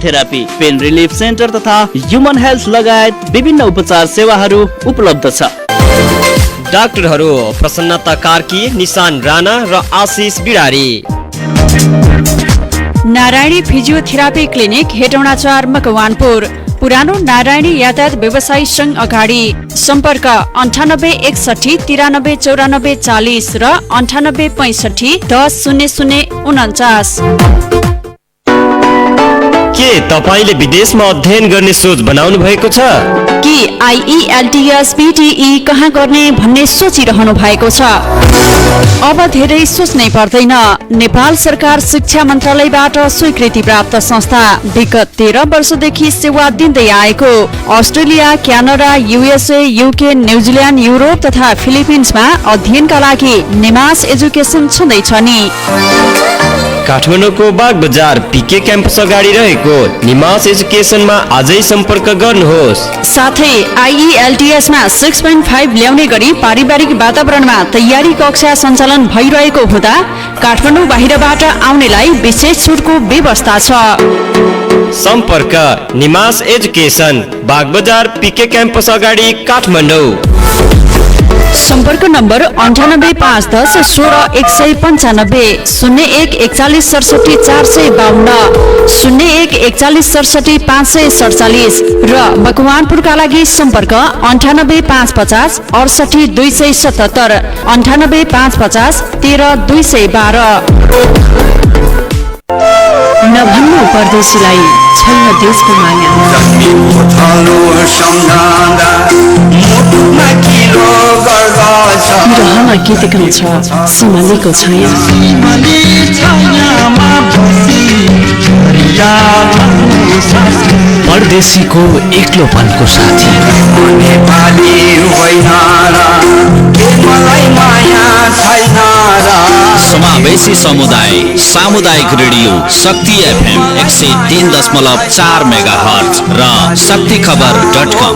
Therapy, pain relief centre तथा human health लगायत विभिन्न उपचार सेवाहरू उपलब्ध छ। डाक्टरहरू प्रसन्नता कार्की, निशान राणा र आशिष बिडारी। Narayani physiotherapy clinic Hetauda 4 Makwanpur. पुरानो नारायणी यातायात व्यवसायी संघ अगाडि। सम्पर्क 9861 93 94 40 र 98 65 10 00 49। के तपाईले विदेशमा अध्ययन गर्ने सोच बनाउनु भएको छ? कि IELTS PTE कहाँ गर्ने भन्ने सोचिरहनु भएको छ? अब धेरै सोच्नै पर्दैन। नेपाल सरकार शिक्षा मन्त्रालयबाट स्वीकृति प्राप्त संस्था, विगत 13 वर्षदेखि सेवा दिँदै आएको Australia, Canada, USA, UK, New Zealand, Europe तथा फिलिपिन्समा अध्ययनका लागि निमास एजुकेसन छँदैछ नि। काठमाडौँको बाग बजार PK क्याम्पस अगाडि रहेको निमास एजुकेसनमा आजै सम्पर्क गर्नुहोस्। साथै IELTS मा 6.5 ल्याउने गरी पारिवारिक वातावरणमा तयारी कक्षा सञ्चालन भइरहेको हुँदा काठमाडौँ बाहिरबाट आउनेलाई विशेष छुटको व्यवस्था छ। सम्पर्क निमास एजुकेसन, बाग बजार PK क्याम्पस अगाडि, काठमाडौँ। सम्पर्क नम्बर 985110 16195, 01 41 67 452, 01 41 67 547 र मकवानपुरका लागि सम्पर्क 98550 68 277, 98550 13 212। नभन्नु परदेशीलाई छैन देशको माया। रहमा गीत गाउँछ सिमलीको छाया। परदेशीको एक्लोपनको साथी। समावेशी समुदाय, सामुदायिक रेडियो शक्ति FM 103.4 मेगाहर्ज र शक्तिखबर.com।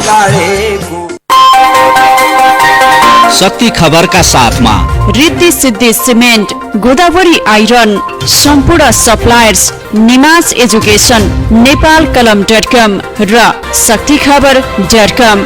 शक्ति खबरका साथमा रिद्धि सिद्धि सिमेन्ट, गोदावरी आइरन, सम्पूर्ण सप्लायर्स, निमास एजुकेसन, नेपाल कलम.com र शक्तिखबर.com।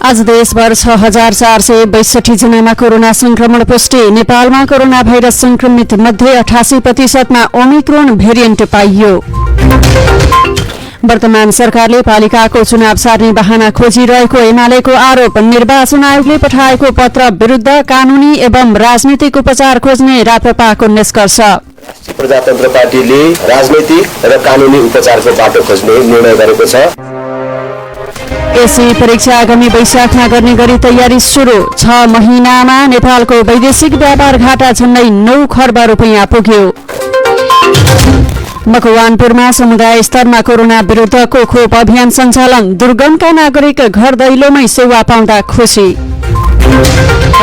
आज देशभर 6462 जनामा कोरोना संक्रमण पुष्टि। नेपालमा कोरोना भाइरस संक्रमित मध्ये 88% मा ओमिक्रोन भेरिएन्ट पाइयो। वर्तमान सरकारले पालिकाको चुनाव सार्ने बहाना खोजिरहेको एमालेको आरोप। निर्वाचन आयोगले पठाएको पत्र विरुद्ध कानूनी एवं राजनीतिक उपचार खोज्ने राप्रपाको निष्कर्ष। प्रजातन्त्र पार्टीले राजनीतिक र कानूनी उपचारको बाटो खोज्ने निर्णय गरेको छ। एसई परीक्षा आगामी वैशाखमा गर्ने गरी तयारी सुरु। 6 महिनामा नेपालको वैदेशिक व्यापार घाटा झन्डै 9 खर्ब रुपैयाँ पुग्यो। मकवानपुरमा समुदाय स्तरमा कोरोना विरुद्धको खोप अभियान सञ्चालन। दुर्गमका नागरिक घर दैलोमै सेवा पाउँदा खुसी।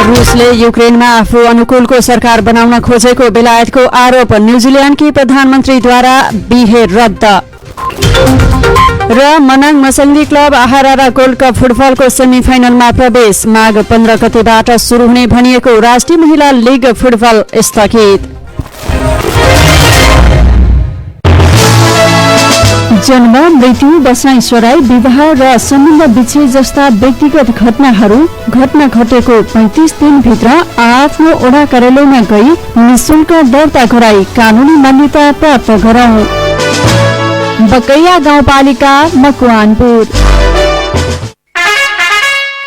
रुसले युक्रेनमा आफू अनुकूलको सरकार बनाउन खोजेको बेलायतको आरोप। न्युजिल्यान्डकी प्रधानमन्त्रीद्वारा बिहे रद्द। र मनाङ मसल्ली क्लब आहारा गोल्ड कप फुटबलको सेमिफाइनलमा प्रवेश। माघ 15 गतेबाट सुरु हुने भनिएको राष्ट्रिय महिला लिग फुटबल स्थगित। जन्म, मृत्यु, बसाइसराई, विवाह र सम्बन्ध विच्छेद जस्ता व्यक्तिगत घटनाहरू घटना घटेको 35 दिनभित्र आफ्नो ओडा कार्यालयमा गई निःशुल्क दर्ता गराई कानूनी मान्यता प्राप्त गराउँ। बकैया गाउँपालिका, मकवानपुर।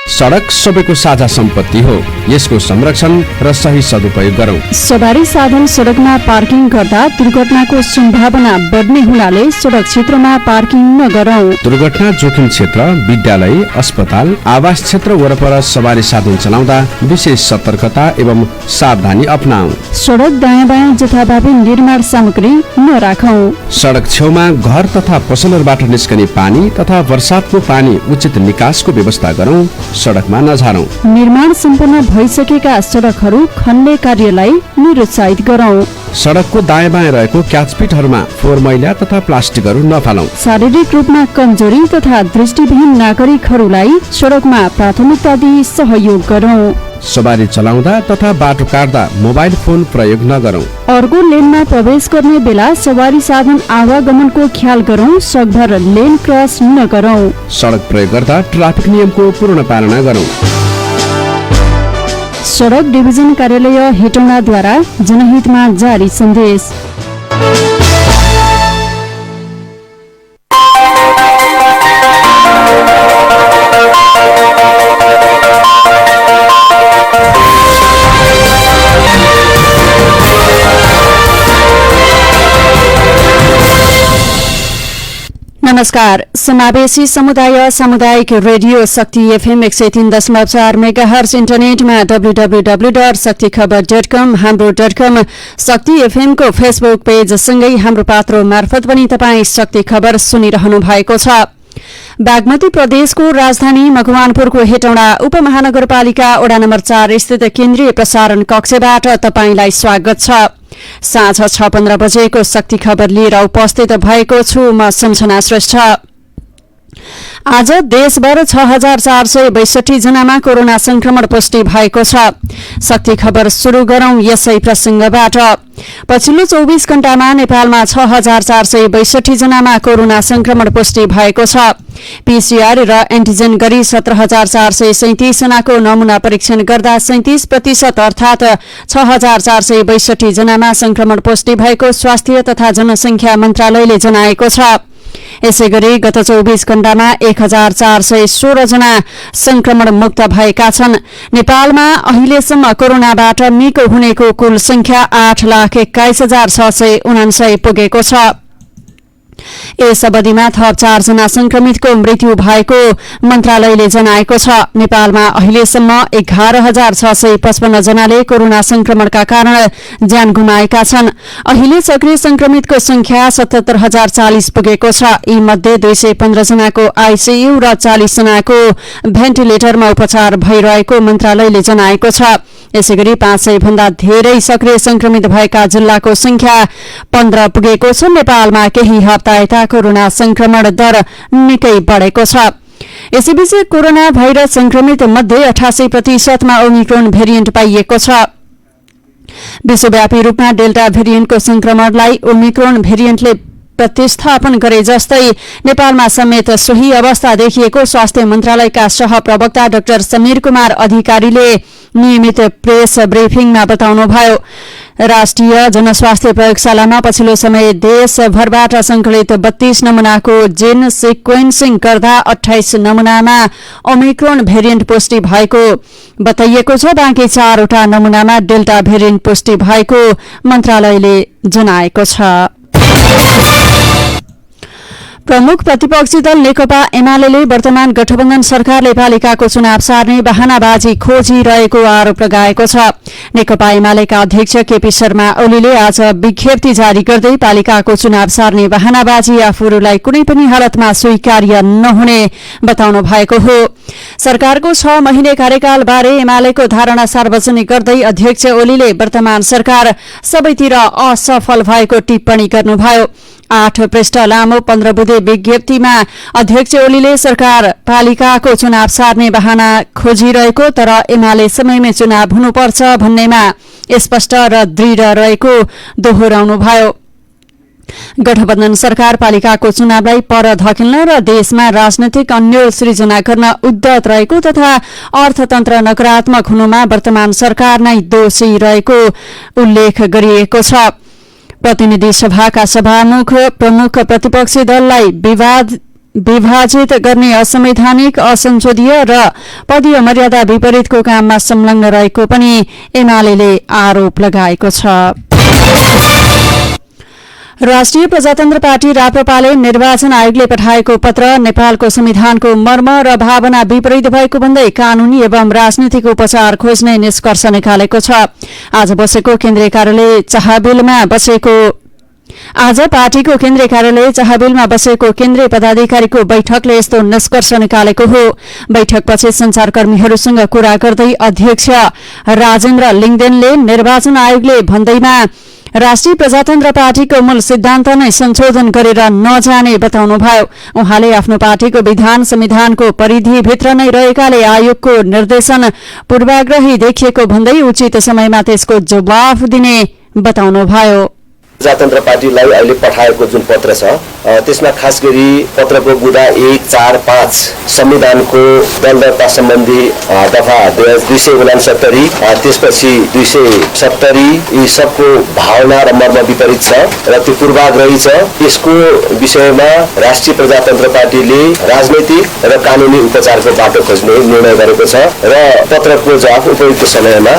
सडक सबैको साझा सम्पत्ति हो, यसको संरक्षण र सही सदुपयोग गरौँ। सवारी साधन सडकमा पार्किङ गर्दा दुर्घटनाको सम्भावना बढ्ने हुनाले सडक क्षेत्रमा पार्किङ नगरौँ। दुर्घटना जोखिम क्षेत्र, विद्यालय, अस्पताल, आवास क्षेत्र वरपर सवारी साधन चलाउँदा विशेष सतर्कता एवं सावधानी अपनाऊ। सडक दायाँ बायाँ जथाभावी निर्माण सामग्री नराखौं। सडक छेउमा घर तथा पसलहरूबाट निस्कने पानी तथा वर्षातको पानी उचित निकासको व्यवस्था गरौँ। सडकमा नझरौं। निर्माण सम्पन्न भइसकेका सडकहरू खन्ने कार्यलाई निरुत्साहित गरौं। सडकको दायाँ बायाँ रहेको क्याचपिटहरूमा फोहोर मैला तथा प्लास्टिकहरू नफालौं। शारीरिक रूपमा कमजोरी तथा दृष्टिविहीन नागरिकहरूलाई सडकमा प्राथमिकता दिई सहयोग गरौं। सवारी चलाउँदा तथा बाटो काट्दा मोबाइल फोन प्रयोग नगरौं। अर्को लेनमा प्रवेश गर्ने बेला सवारी साधन आवागमनको ख्याल गरौं। सकभर लेन क्रस नगरौं। सडक प्रयोग गर्दा ट्राफिक नियमको पूर्ण पालना गरौं। सडक डिभिजन कार्यालय हेटौडाद्वारा जनहितमा जारी सन्देश। नमस्कार। समावेशी समुदाय सामुदायिक रेडियो शक्ति एफएम 103.4 मेगाहर्ज, इन्टरनेटमा www.शक्तिखबर.com, हाम्रो .com, शक्ति एफएम को फेसबुक पेज सँगै हाम्रो पात्रो मार्फत पनि तपाई शक्ति खबर सुनिरहनु भएको छ। बागमती प्रदेशको राजधानी मकवानपुरको हेटौडा उपमहानगरपालिका वडा नम्बर 4 स्थित केन्द्रीय प्रसारण कक्षबाट तपाईंलाई स्वागत छ। साँझ 6:15 बजेको शक्ति खबर लिएर उपस्थित भएको छु म सम्झना श्रेष्ठ। आज देशभर 6462 जनामा कोरोना संक्रमण पुष्टि भएको छ। शक्ति खबर शुरू गरौं यसै प्रसंगबाट। पछिल्लो 24 घण्टामा नेपालमा 6462 जनामा कोरोना संक्रमण पुष्टि भएको छ। पीसीआर र एन्टिजेन गरी 17437 जनाको नमूना परीक्षण गर्दा 37% अर्थात 6462 जनामा संक्रमण पुष्टि भएको स्वास्थ्य तथा जनसंख्या मन्त्रालयले जनाएको छ। यसैगरी गत 24 घण्टामा 1416 जना संक्रमण मुक्त भएका छन्। नेपालमा अहिलेसम्म कोरोनाबाट निको हुनेको कुल संख्या 8,21,679 पुगेको छ। यस अवधिमा थप 4 जना संक्रमितको मृत्यु भएको मन्त्रालयले जनाएको छ। नेपालमा अहिलेसम्म 11,655 जनाले कोरोना संक्रमणका कारण ज्यान गुमाएका छन्। अहिले सक्रिय संक्रमितको संख्या 77,040 पुगेको छ। यी मध्ये 215 जनाको आईसीयू र 40 जनाको भेन्टिलेटरमा उपचार भइरहेको मन्त्रालयले जनाएको छ। यसैगरी 500 भन्दा धेरै सक्रिय संक्रमित भएका जिल्लाको संख्या 15 पुगेको छ। नेपालमा केही हप्ता यता कोरोना संक्रमण दर निकै बढेको छ। यसैबीच कोरोना भाइरस संक्रमित मध्ये 88% मा ओमिक्रोन भेरिएन्ट पाइएको छ। विश्वव्यापी रूपमा डेल्टा भेरिएन्टको संक्रमणलाई ओमिक्रोन भेरिएन्टले प्रतिस्थापन गरे जस्तै नेपालमा समेत सोही अवस्था देखिएको स्वास्थ्य मन्त्रालयका सहप्रवक्ता डाक्टर समीर कुमार अधिकारीले नियमित प्रेस ब्रिफिङमा बताउनुभयो। राष्ट्रिय जनस्वास्थ्य प्रयोगशालामा पछिल्लो समय देशभरबाट संकलित 32 नमूनाको जीन सिक्वेन्सिङ गर्दा 28 नमूनामा ओमिक्रोन भेरिएन्ट पुष्टि भएको बताइएको छ। बाँकी 4 वटा नमूनामा डेल्टा भेरिएन्ट पुष्टि भएको मन्त्रालयले जनाएको छ। प्रमुख प्रतिपक्षी दल नेकपा एमाले वर्तमान गठबन्धन सरकारले पालिकाको चुनाव सार्ने बहानाबाजी खोजिरहेको आरोप लगाएको छ। नेकपा एमालेका अध्यक्ष केपी शर्मा ओलीले आज विज्ञप्ति जारी गर्दै पालिकाको चुनाव सार्ने बहानाबाजी आफूहरूलाई कुनै पनि हालतमा स्वीकार्य नहुने बताउनु भएको हो। सरकारको 6 महिने कार्यकालबारे एमालेको धारणा सार्वजनिक गर्दै अध्यक्ष ओलीले वर्तमान सरकार सबैतिर असफल भएको टिप्पणी गर्नुभयो। 8 पृष्ठ लामो 15 बुँदे विज्ञप्तिमा अध्यक्ष ओलीले सरकार पालिकाको चुनाव सार्ने बहाना खोजिरहेको तर एमाले समयमै चुनाव हुनुपर्छ भन्नेमा स्पष्ट र दृढ रहेको दोहोर्याउनुभयो। गठबन्धन सरकार पालिकाको चुनावलाई पर धकेल्न र देशमा राजनैतिक अन्यल सृजना गर्न उद्यत रहेको तथा अर्थतन्त्र नकारात्मक हुनुमा वर्तमान सरकार नै दोषी रहेको उल्लेख गरिएको छ। प्रतिनिधि सभाका सभामुख प्रमुख प्रतिपक्षी दललाई विभाजित गर्ने असंवैधानिक असंसदीय र पदीय मर्यादा विपरीतको काममा संलग्न रहेको पनि एमालेले आरोप लगाएको छ। राष्ट्रिय प्रजातन्त्र पार्टी राप्रपाले निर्वाचन आयोगले पठाएको पत्र नेपालको संविधानको मर्म र भावना विपरीत भएको भन्दै कानूनी एवं राजनीतिक उपचार खोज्ने निष्कर्ष निकालेको छ। आज बसेको केन्द्रीय कार्यालय चाहबिलमा बसेको आज पार्टीको केन्द्रीय कार्यालय चाहबेलमा बसेको केन्द्रीय पदाधिकारीको बैठकले यस्तो निष्कर्ष निकालेको हो। बैठकपछि संचारकर्मीहरूसँग कुरा गर्दै अध्यक्ष राजेन्द्र लिङदेनले निर्वाचन आयोगले भन्दैमा राष्ट्रिय प्रजातन्त्र पार्टीको मूल सिद्धान्त नै संशोधन गरेर नजाने बताउनुभयो। उहाँले आफ्नो पार्टीको विधान संविधानको परिधिभित्र नै रहेकाले आयोगको निर्देशन पूर्वाग्रही देखिएको भन्दै उचित समयमा त्यसको जवाफ दिने बताउनुभयो। प्रजातन्त्र पार्टीलाई अहिले पठाएको जुन पत्र छ त्यसमा खास गरी पत्रको बुँदा 1, 4, 5 संविधानको दल दर्ता सम्बन्धी दफा 269 त्यसपछि 270 यी सबको भावना र मर्म विपरीत छ र त्यो पूर्वाग्रही छ। यसको विषयमा राष्ट्रिय प्रजातन्त्र पार्टीले राजनैतिक र कानुनी उपचारको बाटो खोज्ने निर्णय गरेको छ र पत्रको जवाफ उपयुक्त समयमा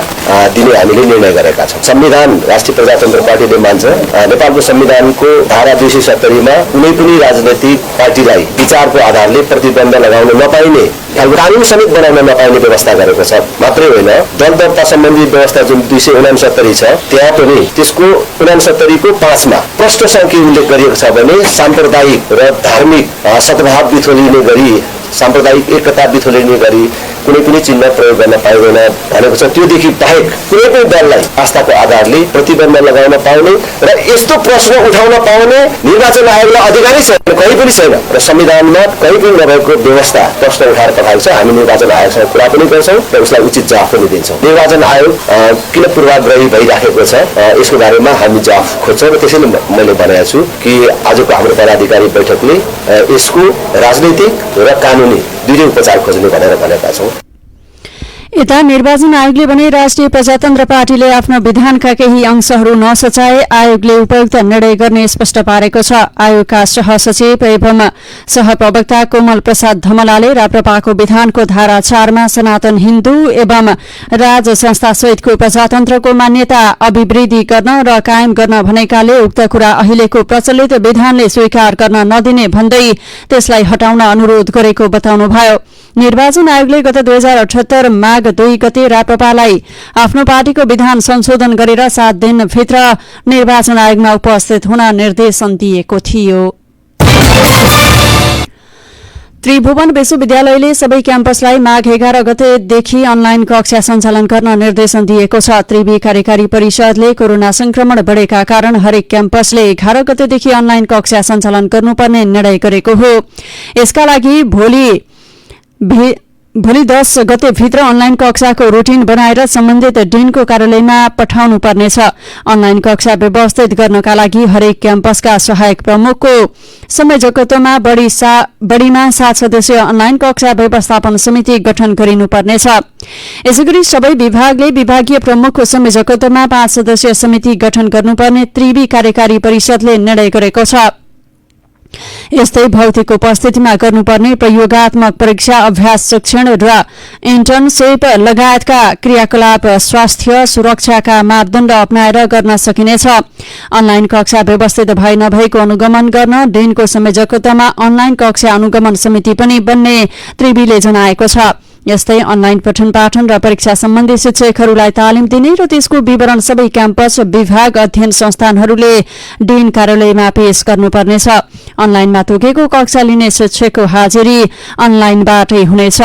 दिने हामीले निर्णय गरेका छौँ। संविधान राष्ट्रिय प्रजातन्त्र पार्टीले मान्छ नेपालको संविधानको धारा 270 मा कुनै पनि राजनैतिक पार्टीलाई विचारको आधारले प्रतिबन्ध लगाउन नपाइने कानुन समेत बनाउन नपाइने व्यवस्था गरेको छ। मात्रै होइन दल दर्ता सम्बन्धी व्यवस्था जुन 269 छ त्यहाँ पनि त्यसको 69 को 5 मा प्रष्टसँग के उल्लेख गरिएको छ भने साम्प्रदायिक र धार्मिक सद्भाव बिथोलिने गरी साम्प्रदायिक एकता बिथोलिने गरी कुनै पनि चिन्ह प्रयोग गर्न पाइँदैन भनेको छ। त्योदेखि बाहेक कुनै पनि दललाई आस्थाको आधारले प्रतिबन्ध लगाउन पाउने र यस्तो प्रश्न उठाउन पाउने निर्वाचन आयोगलाई अधिकारै छैन, कहीँ पनि छैन र संविधानमा कहीँ पनि नभएको व्यवस्था प्रश्न उठाएर पठाएको छ। हामी निर्वाचन आयोगसँग कुरा पनि गर्छौँ र उसलाई उचित जवाफ पनि दिन्छौँ। निर्वाचन आयोग किन पूर्वाग्रही भइराखेको छ यसको बारेमा हामी जवाफ खोज्छौँ र त्यसैले मैले भनेको छु कि आजको हाम्रो पदाधिकारी बैठकले यसको राजनैतिक र कानुनी दुईटै उपचार खोज्ने भनेर भनेका छौँ। यता निर्वाचन आयोगले भने राष्ट्रिय प्रजातन्त्र पार्टीले आफ्नो विधानका केही अंशहरू नसचाए आयोगले उपयुक्त निर्णय गर्ने स्पष्ट पारेको छ। आयोगका सहसचिव एवं सहप्रवक्ता कोमल प्रसाद धमलाले राप्रपाको विधानको धारा 4 मा सनातन हिन्दू एवं राज संस्था सहितको प्रजातन्त्रको मान्यता अभिवृद्धि गर्न र कायम गर्न भनेकाले उक्त कुरा अहिलेको प्रचलित विधानले स्वीकार गर्न नदिने भन्दै त्यसलाई हटाउन अनुरोध गरेको बताउनुभयो। निर्वाचन आयोगले गत 2078 माघ 2 गते राप्रपालाई आफ्नो पार्टीको विधान संशोधन गरेर 7 दिनभित्र निर्वाचन आयोगमा उपस्थित हुन निर्देशन दिएको थियो। त्रिभुवन विश्वविद्यालयले सबै क्याम्पसलाई माघ 11 गतेदेखि अनलाइन कक्षा सञ्चालन गर्न निर्देशन दिएको छ। त्रिवी कार्यकारी परिषदले कोरोना संक्रमण बढेका कारण हरेक क्याम्पसले 11 गतेदेखि अनलाइन कक्षा सञ्चालन गर्नुपर्ने निर्णय गरेको हो। यसका लागि भोलि 10 गते भित्र अनलाइन कक्षाको रूटिन बनाएर सम्बन्धित डिनको कार्यालयमा पठाउनु पर्नेछ। अनलाइन कक्षा व्यवस्थित गर्नका लागि हरेक क्याम्पसका सहायक प्रमुखको संयोजकत्वमा बढ़ीमा 7 सदस्यीय अनलाइन कक्षा व्यवस्थापन समिति गठन गरिनुपर्नेछ। यसैगरी सबै विभागले विभागीय प्रमुखको संयोजकत्वमा 5 सदस्यीय समिति गठन गर्नुपर्ने त्रिवी कार्यकारी परिषदले निर्णय गरेको छ। यस्तै भौतिक उपस्थितिमा गर्नुपर्ने प्रयोगात्मक परीक्षा अभ्यास शिक्षण र इन्टर्नशिप लगायतका क्रियाकलाप स्वास्थ्य सुरक्षाका मापदण्ड अपनाएर गर्न सकिनेछ। अनलाइन कक्षा व्यवस्थित भए नभएको अनुगमन गर्न डिनको संयोजकत्वमा अनलाइन कक्षा अनुगमन समिति पनि बन्ने त्रिवीले जनाएको छ। यस्तै अनलाइन पठन पाठन र परीक्षा सम्बन्धी शिक्षकहरूलाई तालिम दिने र त्यसको विवरण सबै क्याम्पस विभाग अध्ययन संस्थानहरूले डिन कार्यालयमा पेश गर्नुपर्नेछ। अनलाइनमा तोकेको कक्षा लिने शिक्षकको हाजिरी अनलाइनबाटै हुनेछ।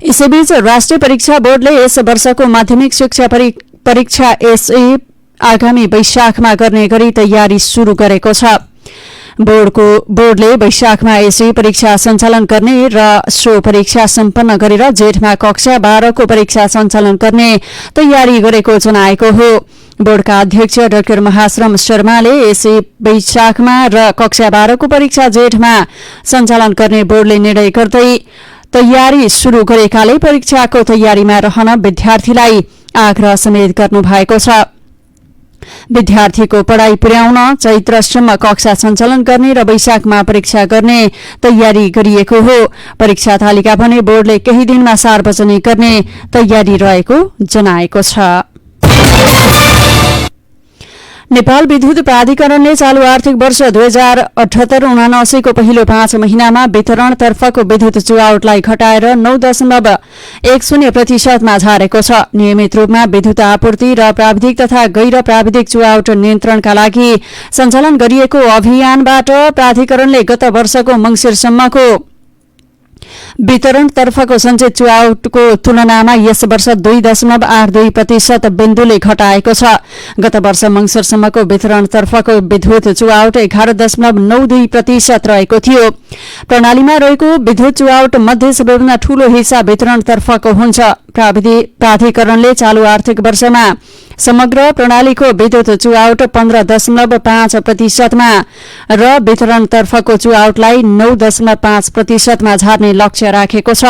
यसैबीच राष्ट्रिय परीक्षा बोर्डले यस वर्षको माध्यमिक शिक्षा परीक्षा एसए आगामी वैशाखमा गर्ने गरी तयारी शुरू गरेको छ। बोर्डले वैशाखमा एसए परीक्षा सञ्चालन गर्ने र सो परीक्षा सम्पन्न गरेर जेठमा कक्षा 12 को परीक्षा सञ्चालन गर्ने तयारी गरेको जनाएको हो। बोर्डका अध्यक्ष डाक्टर महाश्रम शर्माले एसए वैशाखमा र कक्षा 12 को परीक्षा जेठमा सञ्चालन गर्ने बोर्डले निर्णय गर्दै तयारी शुरू गरेकाले परीक्षाको तयारीमा रहन विद्यार्थीलाई आग्रह समेत गर्नु भएको छ। विद्यार्थीको पढ़ाई पुर्याउन चैत्रसम्म कक्षा सञ्चालन गर्ने र वैशाखमा परीक्षा गर्ने तयारी गरिएको हो। परीक्षा तालिका पनि बोर्डले केही दिनमा सार्वजनिक गर्ने तयारी रहेको जनाएको छ। नेपाल विद्युत प्राधिकरणले चालू आर्थिक वर्ष 2078-79 को पहिलो 5 महिनामा वितरणतर्फको विद्युत चुहावटलाई घटाएर 9.10% झारेको छ। नियमित रूपमा विद्युत आपूर्ति र प्राविधिक तथा गैर प्राविधिक चुहावट नियन्त्रणका लागि सञ्चालन गरिएको अभियानबाट प्राधिकरणले गत वर्षको मंसिरसम्मको वितरणतर्फको सञ्चित चुहावटको तुलनामा यस वर्ष 2.82% बिन्दुले घटाएको छ। गत वर्ष मंसिरसम्मको वितरणतर्फको विद्युत चुहावट 11.92% रहेको थियो। प्रणालीमा रहेको विद्युत चुहावट मध्ये सबैभन्दा ठूलो हिस्सा वितरणतर्फको हुन्छ। प्राधिकरणले चालू आर्थिक वर्षमा समग्र प्रणालीको विद्युत चुहावट 15.5% र वितरणतर्फको चुहावटलाई 9.5% झार्ने लक्ष्य राखेको छ।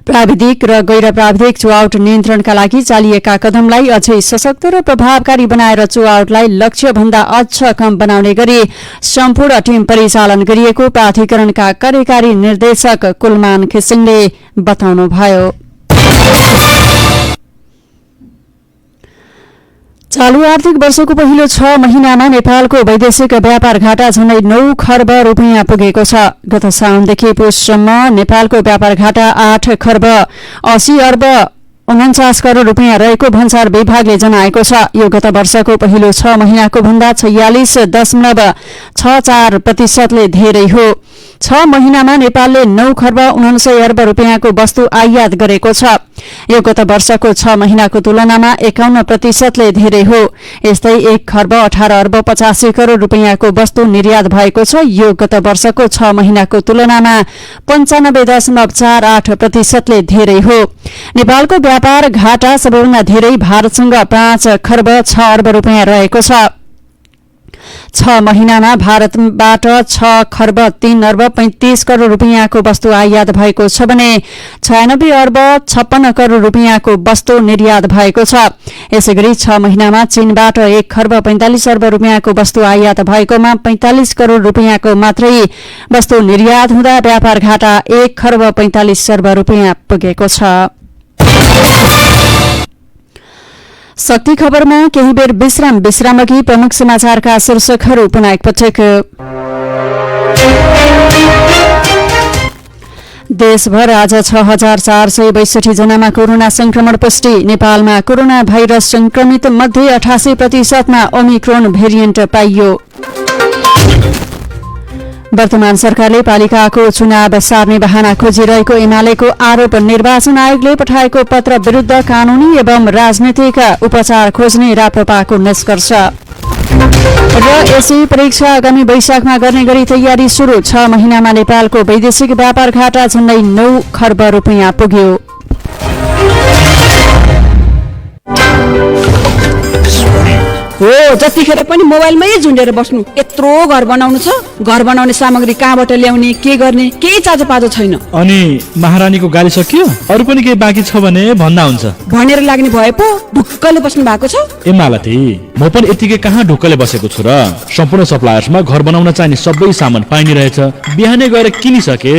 प्राविधिक र गैर प्राविधिक चुहावट नियन्त्रणका लागि चालिएका कदमलाई अझै सशक्त र प्रभावकारी बनाएर चुहावटलाई लक्ष्यभन्दा अझ कम बनाउने गरी सम्पूर्ण टीम परिचालन गरिएको प्राधिकरणका कार्यकारी निर्देशक कुलमान खिसिङले बताउनुभयो। चालू आर्थिक वर्षको पहिलो 6 महिनामा नेपालको वैदेशिक व्यापार घाटा झण्डै 9 खर्ब रुपियाँ पुगेको छ। गत साउनदेखि पुससम्म नेपालको व्यापार घाटा 8 खर्ब 80 अर्ब 49 करोड़ रुपियाँ रहेको भन्सार विभागले जनाएको छ। यो गत वर्षको पहिलो 6 महिनाको भन्दा 46.64% धेरै हो। 6 महिनामा नेपालले 9 खर्ब 49 अर्ब रुपियाँको वस्तु आयात गरेको छ। यो गत वर्षको 6 महिनाको तुलनामा 51% धेरै हो। यस्तै 1 खर्ब 18 अर्ब 85 करोड़ रुपियाँको वस्तु निर्यात भएको छ। यो गत वर्षको 6 महिनाको तुलनामा 95.48% धेरै हो। नेपालको व्यापार घाटा सबैभन्दा धेरै भारतसँग 5 खर्ब 6 अर्ब रुपियाँ रहेको छ। 6 महिनामा भारतबाट 6 खर्ब 3 अर्ब 35 करोड़ रुपियाँको वस्तु आयात भएको छ भने 96 अर्ब 56 करोड़ रुपियाँको वस्तु निर्यात भएको छ। यसैगरी 6 महिनामा चीनबाट 1 खर्ब 45 अर्ब रुपियाँको वस्तु आयात भएकोमा 45 करोड़ रुपियाँको मात्रै वस्तु निर्यात हुँदा व्यापार घाटा 1 खर्ब 45 अर्ब रुपियाँ पुगेको छ। शक्ति खबरमा केही बेर विश्रामअघि प्रमुख समाचारका शीर्षकहरू पुनः एकपटक। देशभर आज 6462 जनामा कोरोना संक्रमण पुष्टि। नेपालमा कोरोना भाइरस संक्रमित मध्ये 88% ओमिक्रोन भेरिएन्ट पाइयो। वर्तमान सरकारले पालिकाको चुनाव सार्ने बहाना खोजिरहेको एमालेको आरोप। निर्वाचन आयोगले पठाएको पत्र विरुद्ध कानूनी एवं राजनीतिक उपचार खोज्ने राप्रपाको निष्कर्ष। र एसई परीक्षा आगामी वैशाखमा गर्ने गरी तयारी सुरु। 6 महिनामा नेपालको वैदेशिक व्यापार घाटा झण्डै 9 खर्ब रुपियाँ पुग्यो। हो जतिखेर पनि मोबाइलमै झुन्डेर बस्नु। यत्रो घर बनाउनु छ, घर बनाउने सामग्री कहाँबाट ल्याउने, के गर्ने, केही चाँजो पाजो छैन। अनि महारानीको गाली सकियो? अरु पनि केही बाँकी छ भने भन्दा हुन्छ। भनेर लाग्ने भए पो ढुक्कले बस्नु भएको छ। ए मालती, म पनि यतिकै कहाँ ढुक्कले बसेको छु र। सम्पूर्ण सप्लायर्समा घर बनाउन चाहिने सबै सामान पाइने रहेछ। बिहानै गएर किनिसके।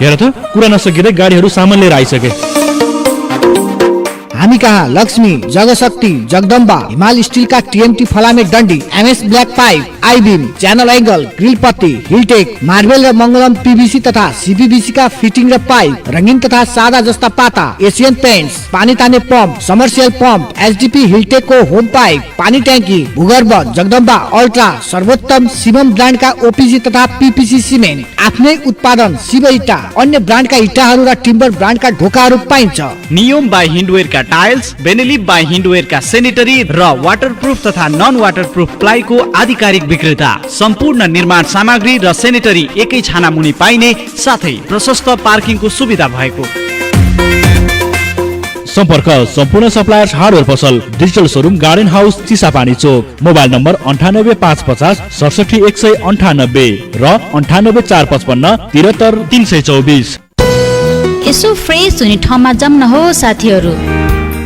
हेर त, कुरा नसकिँदै गाडीहरू सामान लिएर आइसके। हामी कहाँ लक्ष्मी, जगशक्ति, जगदम्बा, हिमाल स्टिलका टीएमटी फलामे डन्डी, MS black pipe, I beam, channel angle, grill पत्ती, हिलटेक, मार्बल र मंगलम पीवीसी तथा सीपीवीसी का फिटिङ र पाइप, रंगीन तथा सादा जस्ता पाता, एशियन पेन्ट्स, पानी तान्ने pump, submersible pump, HDP Hilltake को होम पाइप, पानी ट्याङ्की, भूगर्भ, जगदम्बा अल्ट्रा, सर्वोत्तम सिमम ब्रान्ड का ओपीसी तथा पीपीसी सिमेन्ट, आफ्नै उत्पादन शिव इटा, अन्य ब्रान्ड का इटाहरू र टिम्बर ब्रान्ड का ढोकाहरू पाइन्छ। नियम बाई हिन्डवेयर का टाइल्स, बेनेलिप बाई हिन्डवेयर का सेनेटरी र वाटरप्रूफ तथा नन वाटरप्रूफ प्लाई को आधिकारिक विक्रेता। सम्पूर्ण निर्माण सामग्री र सेनेटरी एकै छाना मुनि पाइने साथै प्रशस्त पार्किङ को सुविधा भएको। सम्पर्क सम्पूर्ण सप्लायर्स हार्डवेयर पसल, digital showroom, garden house, Chisapani Chowk. Mobile number 9855 67 198 र 98 455 73 324। यसो फ्रेस हुने ठाउँमा जम्न हो साथीहरू।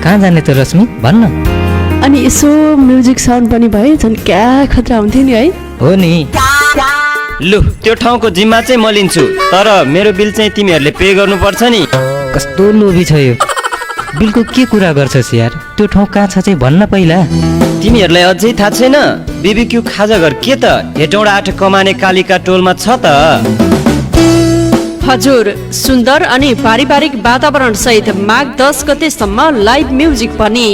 कहाँ जाने त रश्मि भन्न? अनि यसो म्युजिक साउन्ड पनि भए झन् क्या खतरा हुन्थ्यो नि है। हो नि। लु त्यो ठाउँको जिम्मा चाहिँ म लिन्छु, तर मेरो बिल चाहिँ तिमीहरूले पे गर्नुपर्छ नि। कस्तो लोभी छ यो। बिलको के कुरा गर्छस् यार? त्यो ठाउँ कहाँ छ चाहिँ भन्न पहिला। तिमीहरूलाई अझै थाहा छैन? बीबीक्यू खाजा घर के त हेटौँडा 8 कमाने कालिका टोलमा छ त। हजुर, सुन्दर अनि पारिवारिक वातावरण सहित माघ 10 गतेसम्म लाइभ म्युजिक पनि।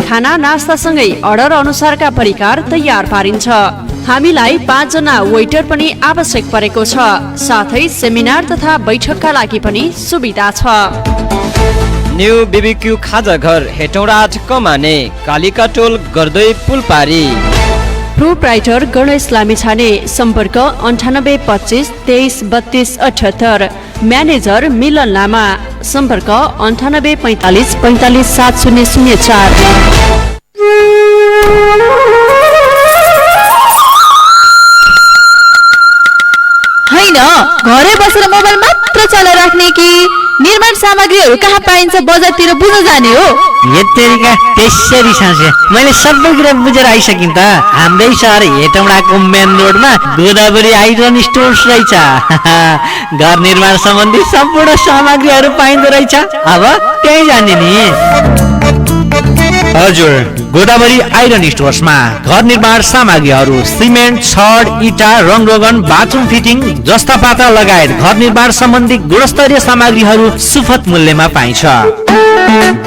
खाना नास्तासँगै अर्डर अनुसारका परिकार तयार पारिन्छ। हामीलाई 5 जना वेटर पनि आवश्यक परेको छ। साथै सेमिनार तथा बैठकका लागि पनि सुविधा छ। न्यू बीबीक्यू खाजा घर हेटौँडा 8 कमाने कालिका टोल गर्दै पुलपारी। प्रोप्राइटर गणेश लामिछाने। सम्पर्क 98 25 23 32 78। म्यानेजर मिलन लामा। सम्पर्क 98 45 45 7004। हैन, घरै बसेर मोबाइल मात्र चलाइराख्ने कि निर्माण सामग्रीहरू कहाँ पाइन्छ बजारतिर बुझ्न जाने हो? यत्तेरिका त्यसरी साँचे मैले सबै कुरा बुझेर आइसकेँ त। हाम्रै सहर हेटौँडाको मेन रोडमा गोदावरी आइरन स्टोर्स रहेछ। घर निर्माण सम्बन्धी सम्पूर्ण सामग्रीहरू पाइँदो रहेछ। अब त्यही जाने नि। हजुर, गोदावरी आइरन स्टोर्समा घर निर्माण सामग्रीहरू, सिमेन्ट, छड, इटा, रङरोगन, बाथरुम फिटिङ, जस्ता पाता लगायत घर निर्माण सम्बन्धी गुणस्तरीय सामग्रीहरू सुपथ मूल्यमा पाइन्छ।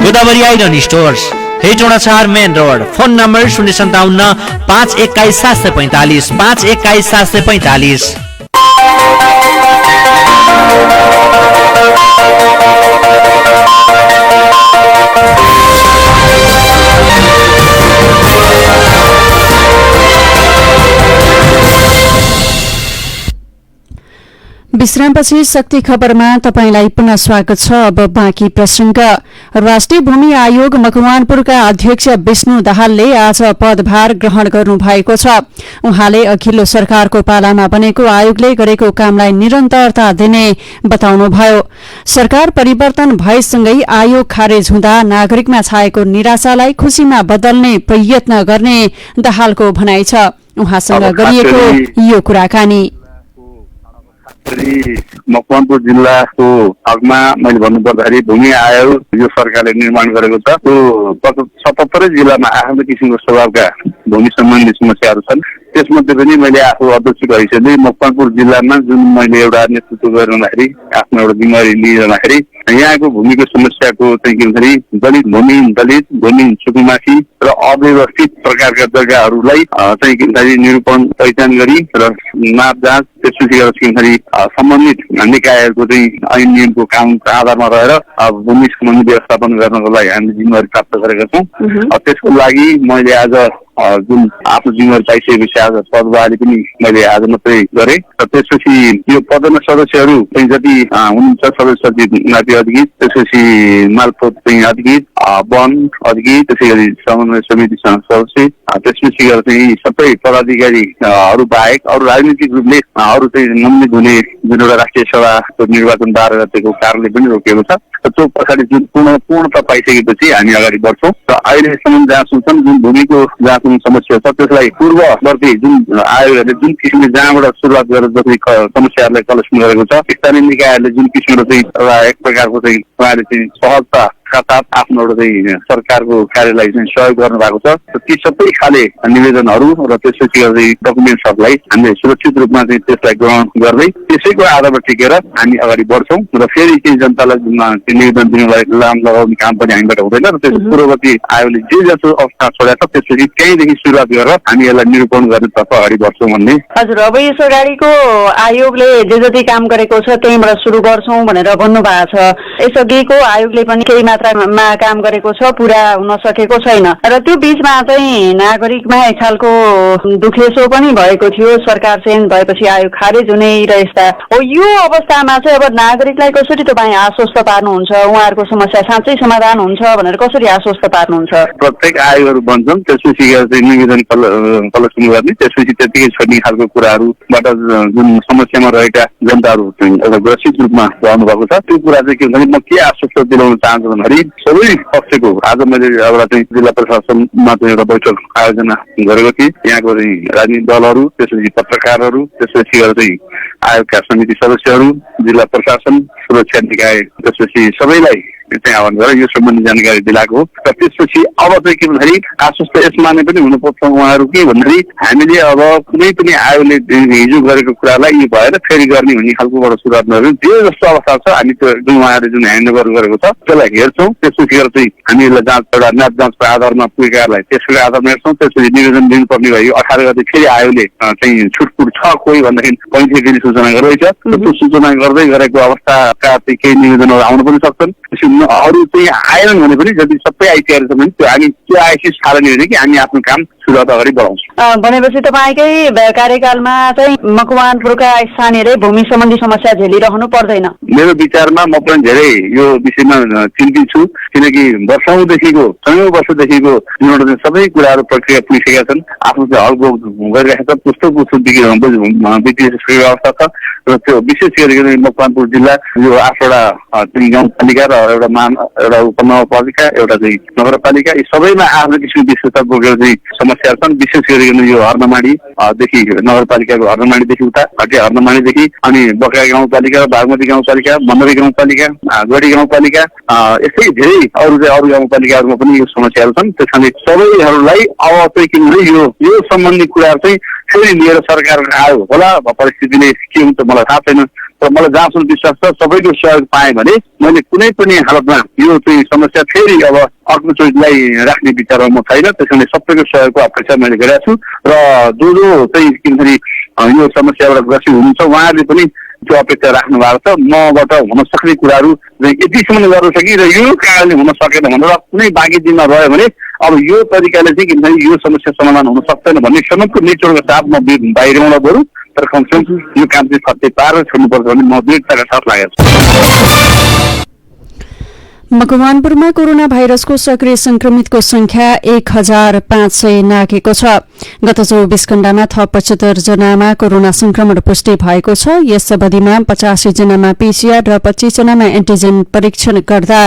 Godavari iron stores, Hetauda 4 main road. Phone number 057 521 745 521 745। विश्रामपछि शक्ति खबरमा तपाईंलाई पुनः स्वागत छ। अब बाँकी प्रसंग। राष्ट्रिय भूमि आयोग मकवानपुरका अध्यक्ष विष्णु दाहालले आज पदभार ग्रहण गर्नु भएको छ। उहाँले अघिल्लो सरकारको पालामा बनेको आयोगले गरेको कामलाई निरन्तरता दिने बताउनुभयो। सरकार परिवर्तन भएसँगै आयोग खारेज हुँदा नागरिकमा छाएको निराशालाई खुशीमा बदल्ने प्रयत्न गर्ने दाहालको भनाइ छ। उहाँसँग गरिएको यो कुराकानी। मकवानपुर जिल्लाको हकमा मैले भन्नुपर्दाखेरि भूमि आयोग यो सरकारले निर्माण गरेको छ। त्यो 77 जिल्लामा आफ्नो किसिमको स्वभावका भूमि सम्बन्धी समस्याहरू छन्। त्यसमध्ये पनि मैले आफू अध्यक्षको हैसियतले मकवानपुर जिल्लामा जुन मैले एउटा नेतृत्व गरिरहँदाखेरि आफ्नो एउटा जिम्मेवारी लिइरहँदाखेरि यहाँको भूमिको समस्याको चाहिँ के भन्दाखेरि दलित भूमि सुकुमासी र अव्यवस्थित प्रकारका जग्गाहरूलाई चाहिँ के भन्दाखेरि निरूपण पहिचान गरी र माप जाँच त्यसपछि के भन्दाखेरि सम्बन्धित निकायहरूको चाहिँ ऐन नियमको कामको आधारमा रहेर भूमि सम्बन्धी व्यवस्थापन गर्नको लागि हामीले जिम्मेवारी प्राप्त गरेका छौँ। त्यसको लागि मैले आज जुन आफ्नो जिम्मेवारी पाइसकेपछि आज पदभारले पनि मैले आज मात्रै गरेँ र त्यसपछि यो पदमा सदस्यहरू चाहिँ जति हुनुहुन्छ सदस्य माथि अधिकृत, त्यसपछि मालपोत चाहिँ अधिकृत, वन अधिकृत, त्यसै गरी समन्वय समिति सदस्य, त्यसपछि गएर चाहिँ सबै पदाधिकारीहरू बाहेक अरू राजनीतिक रूपले अरू चाहिँ मनोनित हुने जुन एउटा राष्ट्रिय सभाको निर्वाचन 12 गतेको कारणले पनि रोकिएको छ। त्यो पछाडि जुन पूर्णता पाइसकेपछि हामी अगाडि बढ्छौँ र अहिलेसम्म जहाँसम्म जुन भूमिको जहाँसम्म समस्या छ त्यसलाई पूर्ववर्ती जुन आयोगहरूले जुन किसिमले जहाँबाट सुरुवात गरेर जसरी समस्याहरूलाई कलेक्सन गरेको छ, स्थानीय निकायहरूले जुन किसिमको चाहिँ एक प्रकारको चाहिँ उहाँले चाहिँ सहजता साथ आफ्नो एउटा चाहिँ सरकारको कार्यलाई चाहिँ सहयोग गर्नु भएको छ। ती सबै खाले निवेदनहरू र त्यसपछि डकुमेन्ट्सहरूलाई हामीले सुरक्षित रूपमा चाहिँ त्यसलाई ग्रहण गर्दै त्यसैको आधारमा टिकेर हामी अगाडि बढ्छौँ र फेरि चाहिँ जनतालाई निवेदन दिनलाई लाम लगाउने काम पनि हामीबाट हुँदैन र त्यस पूर्ववर्ती आयोगले जे जस्तो अवस्था छोडेको छ त्यसपछि त्यहीँदेखि सुरुवात गरेर हामी यसलाई निरूपण गर्नेतर्फ अगाडि बढ्छौँ भन्ने। हजुर, अब यस अगाडिको आयोगले जे जति काम गरेको छ त्यहीँबाट सुरु गर्छौँ भनेर भन्नुभएको छ। यसअघिको आयोगले पनि केही मात्रामा काम गरेको छ, पुरा हुन सकेको छैन र त्यो बीचमा चाहिँ नागरिकमा एक खालको दुखेसो पनि भएको थियो। सरकार चेन्ज भएपछि आयोग खारेज हुने र यस्ता हो। यो अवस्थामा चाहिँ अब नागरिकलाई कसरी तपाईँ आश्वस्त पार्नुहुन्छ? उहाँहरूको समस्या साँच्चै समाधान हुन्छ भनेर कसरी आश्वस्त पार्नुहुन्छ? प्रत्येक आयोगहरू बन्छन्, त्यसपछि चाहिँ निवेदन कलेक्सन गर्ने, त्यसपछि त्यतिकै छोड्ने खालको कुराहरूबाट जुन समस्यामा रहेका जनताहरू चाहिँ एउटा ग्रसित रूपमा रहनु भएको छ। त्यो कुरा चाहिँ के भन्दाखेरि म के आश्वस्त दिलाउन चाहन्छु भन्दाखेरि सबै पक्षको आज मैले एउटा चाहिँ जिल्ला प्रशासनमा चाहिँ एउटा बैठक आयोजना गरेको थिएँ। यहाँको चाहिँ राजनीतिक दलहरू, त्यसपछि पत्रकारहरू, त्यसपछि चाहिँ आयोगका समिति सदस्यहरू, जिल्ला प्रशासन, सुरक्षा निकाय, त्यसपछि सबैलाई चाहिँ आह्वान गरेर यो सम्बन्धी जानकारी दिलाएको हो। र त्यसपछि अब चाहिँ के भन्दाखेरि आश्वस्त यसमा नै पनि हुनुपर्छ उहाँहरू के भन्दाखेरि हामीले अब कुनै पनि आयोगले हिजो गरेको कुरालाई यो भएर फेरि गर्ने भन्ने खालकोबाट सुरुवात गरेर जे जस्तो अवस्था छ हामी त्यो जुन उहाँहरूले जुन ह्यान्डओभर गरेको छ त्यसलाई हेर्छौँ। त्यसपछि चाहिँ हामीलाई जाँच एउटा न्याप जाँचको आधारमा पुगेकाहरूलाई त्यसको आधारमा हेर्छौँ। त्यसपछि निवेदन दिनुपर्ने भयो। 18 गते फेरि आयोगले चाहिँ छुटपुट छ कोही भन्दाखेरि 35 गते सूचना गर्दैछ। त्यो सूचना गर्दै गरेको अवस्थाका चाहिँ केही निवेदनहरू आउन पनि सक्छन्। अरू चाहिँ आएनन् भने पनि जति सबै आइसकेको छ भने त्यो हामी त्यो आएपछि साधन हो कि हामी आफ्नो काम सुरुवात अगाडि बढाउँछौँ। भनेपछि तपाईँकै कार्यकालमा चाहिँ मकवानपुरका स्थानीयले भूमि सम्बन्धी समस्या झेलिरहनु पर्दैन। मेरो विचारमा म पनि धेरै यो विषयमा चिन्तित छु, किनकि वर्षौँदेखिको कयौँ वर्षदेखिको जुन सबै कुराहरू प्रक्रिया पुगिसकेका छन्। आफ्नो चाहिँ हलबोक गरिरहेको छ, पुस्तो बिग्रिसकेको अवस्था छ। र त्यो विशेष गरी मकवानपुर जिल्ला यो 8वटा गाउँपालिका र एउटा उपनगरपालिका, एउटा चाहिँ नगरपालिका, यी सबैमा आफ्नो किसिमको विशेषता बोकेर चाहिँ समस्या छन्। विशेष गरिकन यो हर्नमाडीदेखि नगरपालिकाको हर्नमाडीदेखि उता घटिया हर्नमाडीदेखि अनि बकाया गाउँपालिका, बागमती गाउँपालिका, मन्दरी गाउँपालिका, गढी गाउँपालिका, यस्तै धेरै अरू गाउँपालिकाहरूमा पनि यो समस्याहरू छन्। त्यस कारणले सबैहरूलाई अब चाहिँ किनभने यो सम्बन्धी कुराहरू चाहिँ फेरि लिएर सरकार आयो होला, परिस्थितिले के हुन्छ मलाई थाहा छैन। तर मलाई जहाँसम्म विश्वास छ सबैको सहयोग पाएँ भने मैले कुनै पनि हालतमा यो चाहिँ समस्या फेरि अब अर्कोचोटिलाई राख्ने विचारमा म छैन। त्यस कारणले सबैको सहयोगको अपेक्षा मैले गरेको छु। र जो चाहिँ किनभने यो समस्याबाट ग्रसित हुनुहुन्छ उहाँहरूले पनि त्यो अपेक्षा राख्नु भएको छ। मबाट हुन सक्ने कुराहरू यतिसम्म गर्नु सकि र यो कारणले हुन सकेन भनेर कुनै बाँकी दिनमा रह्यो भने अब यो तरिकाले चाहिँ किनभने यो समस्या समाधान हुन सक्दैन भन्ने समयको नेचरको साथ म बाहिरबाट बरु तर कमसेकम यो काम चाहिँ सत्य पारेर छोड्नुपर्छ भन्ने म दृढताका साथ लागेको छु। मकवानपुरमा कोरोना भाइरसको सक्रिय संक्रमितको संख्या 1500 नाघेको छ। गत 24 घण्टामा थप 75 जनामा कोरोना संक्रमण पुष्टि भएको छ। यस अवधिमा 85 जनामा पीसीआर र 25 जनामा एन्टिजेन परीक्षण गर्दा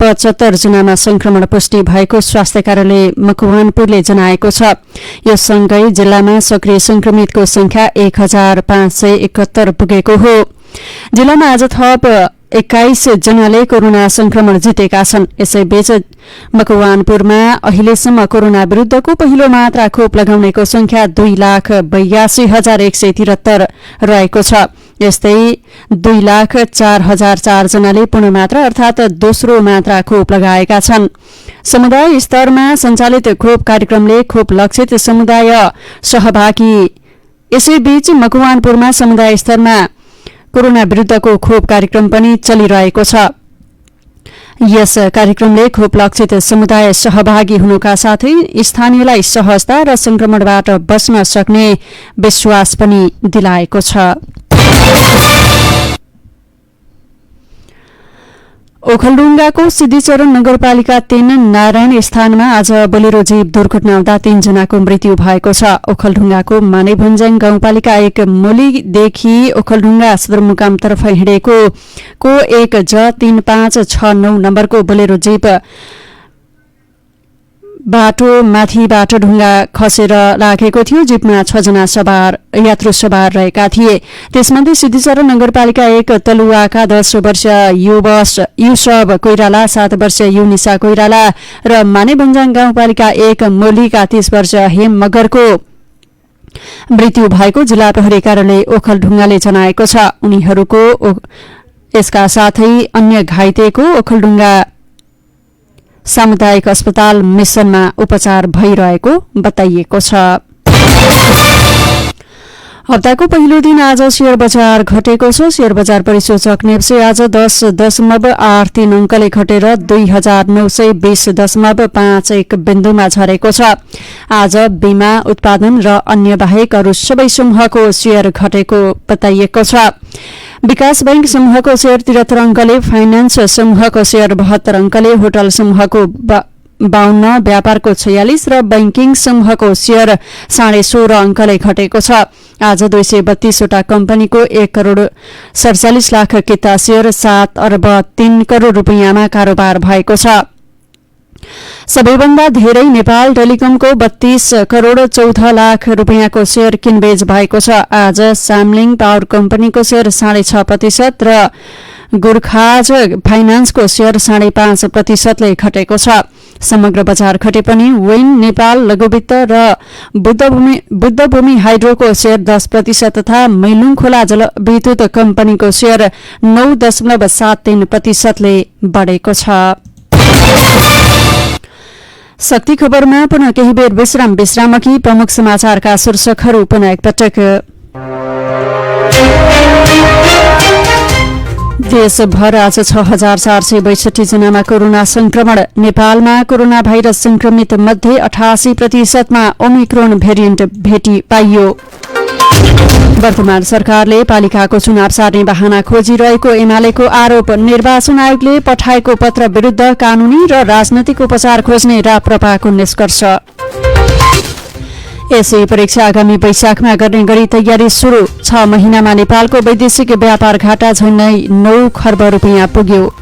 75 जनामा संक्रमण पुष्टि भएको स्वास्थ्य कार्यालय मकवानपुरले जनाएको छ। यससँगै जिल्लामा सक्रिय संक्रमितको संख्या 1571 पुगेको हो। जिल्लामा आज थप 21 जनाले कोरोना संक्रमण जितेका छन्। यसैबीच मकवानपुरमा अहिलेसम्म कोरोना विरूद्धको पहिलो मात्रा खोप लगाउनेको संख्या 2,82,173 रहेको छ। यस्तै 2,04,004 जनाले पूर्ण मात्रा अर्थात दोस्रो मात्रा खोप लगाएका छन्। समुदाय स्तरमा सञ्चालित खोप कार्यक्रमले खोप लक्षित समुदाय सहभागी। यसैबीच मकवानपुरमा समुदाय स्तरमा कोरोना विरूद्धको खोप कार्यक्रम पनि चलिरहेको छ। यस कार्यक्रमले खोप लक्षित समुदाय सहभागी हुनुका साथै स्थानीयलाई सहजता र संक्रमणबाट बच्न सक्ने विश्वास पनि दिलाएको छ। ओखलढुङ्गाको सिद्धिचरण नगरपालिका 3 नारायण स्थानमा आज बोलेरो जीप दुर्घटना हुँदा 3 जनाको मृत्यु भएको छ। ओखलढुङ्गाको मानेभन्ज्याङ गाउँपालिका 1 मोलीदेखि ओखलढुङ्गा सदरमुकामतर्फ हिँडेको को 1J3569 नम्बरको बोलेरो जीप बाटो माथिबाट ढुङ्गा खसेर लागेको थियो। जीपमा 6 जना यात्रु सवार रहेका थिए। त्यसमध्ये सिद्धिचरण नगरपालिका 1 तलुवाका 10 वर्षीय युसब कोइराला, 7 वर्षीय युनिसा कोइराला र मानेभन्ज्याङ गाउँपालिका 1 मोलीका 30 वर्षीय हेम मगरको मृत्यु भएको जिल्ला प्रहरी कार्यालय ओखलढुङ्गाले जनाएको छ। उनीहरूको यसका साथै अन्य घाइतेको ओखलढुङ्गा सामुदायिक अस्पताल मिसनमा उपचार भइरहेको बताइएको छ। हप्ताको पहिलो दिन आज शेयर बजार घटेको छ। शेयर बजार परिसूचक नेप्से आज 10.83 अंकले घटेर 2920.51 बिन्दुमा झरेको छ। आज बीमा उत्पादन र अन्य बाहेक अरू सबै समूहको शेयर घटेको बताइएको छ। विकास बैंक समूहको शेयर 73 अंकले, फाइनान्स समूहको शेयर 72 अंकले, होटल समूहको 52, व्यापारको 46 र बैंकिङ समूहको शेयर 16.5 अंकले घटेको छ। आज 232 वटा कम्पनीको 1 करोड़ 47 लाख किता शेयर 7 अर्ब 3 करोड़ रुपियाँमा कारोबार भएको छ। सबैभन्दा धेरै नेपाल टेलिकमको 32 करोड़ 14 लाख रुपियाँको शेयर किनबेच भएको छ। आज सामलिङ पावर कम्पनीको शेयर 6.5% र गोर्खाज फाइनान्सको शेयर 5.5% घटेको छ। समग्र बजार घटे पनि विन नेपाल लघुवित्त र बुद्धभूमि हाइड्रोको शेयर 10% तथा मैलुङ खोला जलविद्युत कम्पनीको शेयर 9.73% बढेको छ। शक्ति खबरमा पुनः केही बेर विश्रामअघि प्रमुख समाचारका शीर्षकहरू पुनः एकपटक। देशभर आज 6,462 जनामा कोरोना संक्रमण। नेपालमा कोरोना भाइरस संक्रमित मध्ये 88% ओमिक्रोन भेरिएन्ट पाइयो। वर्तमान सरकारले पालिकाको चुनाव सार्ने बहाना खोजिरहेको एमालेको आरोप। निर्वाचन आयोगले पठाएको पत्र विरूद्ध कानूनी र राजनैतिक उपचार खोज्ने राप्रपाको निष्कर्ष। यसै परीक्षा आगामी वैशाखमा गर्ने गरी तयारी शुरू। 6 महिनामा नेपालको वैदेशिक व्यापार घाटा झन्डै 9 खर्ब रुपियाँ पुग्यो।